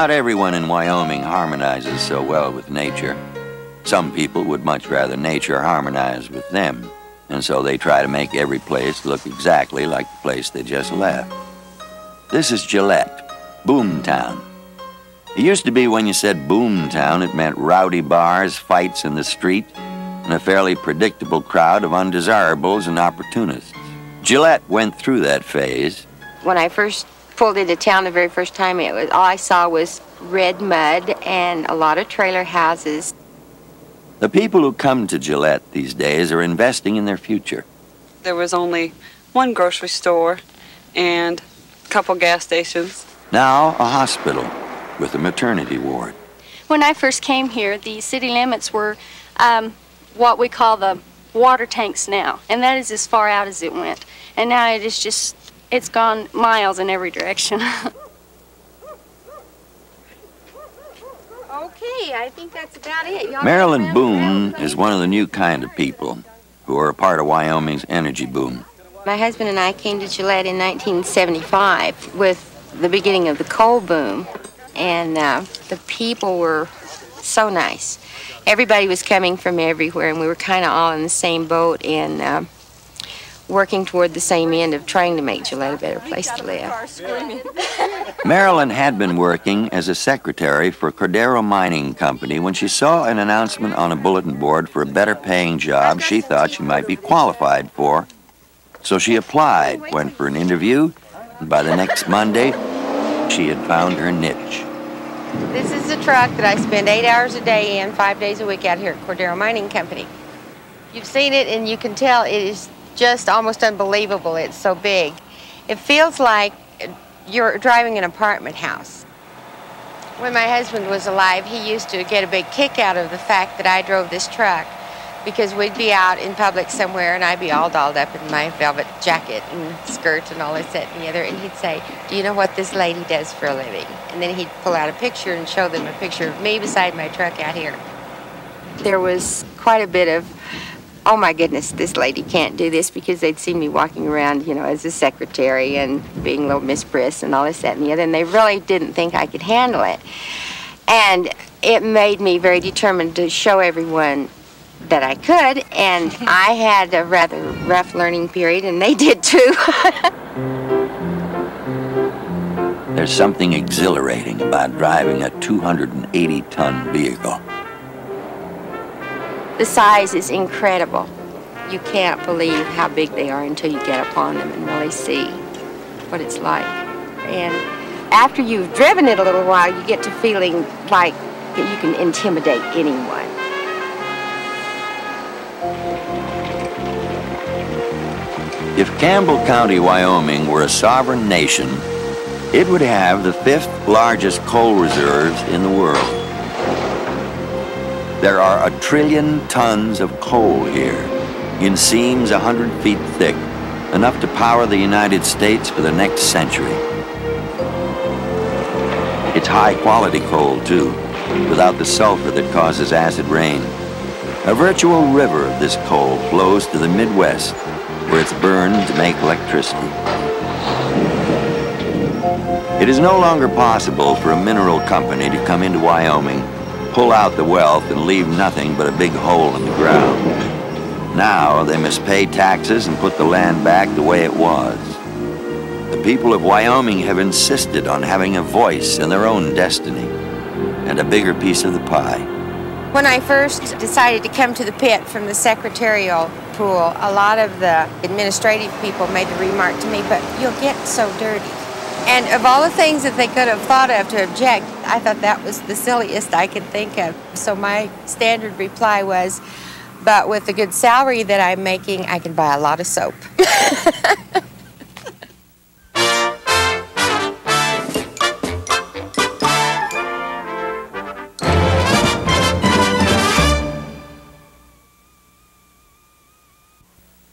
Not everyone in Wyoming harmonizes so well with nature. Some people would much rather nature harmonize with them, and so they try to make every place look exactly like the place they just left. This is Gillette, Boomtown. It used to be when you said Boomtown, it meant rowdy bars, fights in the street, and a fairly predictable crowd of undesirables and opportunists. Gillette went through that phase. When I first pulled into town the very first time, all I saw was red mud and a lot of trailer houses. The people who come to Gillette these days are investing in their future. There was only one grocery store and a couple gas stations. Now a hospital with a maternity ward. When I first came here, the city limits were what we call the water tanks now, and that is as far out as it went. And now it is just, it's gone miles in every direction. Okay, I think that's about it. Marilyn Boone is one of the new kind of people who are a part of Wyoming's energy boom. My husband and I came to Gillette in 1975 with the beginning of the coal boom, and the people were so nice. Everybody was coming from everywhere, and we were kind of all in the same boat and working toward the same end of trying to make Gillette a better place to live. Marilyn had been working as a secretary for Cordero Mining Company when she saw an announcement on a bulletin board for a better paying job she thought she might be qualified for. So she applied, went for an interview, and by the next Monday, she had found her niche. This is the truck that I spend 8 hours a day in, 5 days a week out here at Cordero Mining Company. You've seen it and you can tell it is just almost unbelievable. It's so big. It feels like you're driving an apartment house. When my husband was alive, he used to get a big kick out of the fact that I drove this truck, because we'd be out in public somewhere and I'd be all dolled up in my velvet jacket and skirt and all this, that, and the other, and he'd say, "Do you know what this lady does for a living?" And then he'd pull out a picture and show them a picture of me beside my truck out here. There was quite a bit of, "Oh my goodness, this lady can't do this," because they'd seen me walking around, you know, as a secretary and being little Miss Briss and all this, that, and the other, and they really didn't think I could handle it. And it made me very determined to show everyone that I could, and I had a rather rough learning period, and they did too. There's something exhilarating about driving a 280-ton vehicle. The size is incredible. You can't believe how big they are until you get upon them and really see what it's like. And after you've driven it a little while, you get to feeling like that you can intimidate anyone. If Campbell County, Wyoming were a sovereign nation, it would have the 5th largest coal reserves in the world. There are 1 trillion tons of coal here, in seams 100 feet thick, enough to power the United States for the next century. It's high-quality coal, too, without the sulfur that causes acid rain. A virtual river of this coal flows to the Midwest, where it's burned to make electricity. It is no longer possible for a mineral company to come into Wyoming, pull out the wealth, and leave nothing but a big hole in the ground. Now they must pay taxes and put the land back the way it was. The people of Wyoming have insisted on having a voice in their own destiny and a bigger piece of the pie. When I first decided to come to the pit from the secretarial pool, a lot of the administrative people made the remark to me, "But you'll get so dirty." And of all the things that they could have thought of to object, I thought that was the silliest I could think of. So my standard reply was, "But with the good salary that I'm making, I can buy a lot of soap."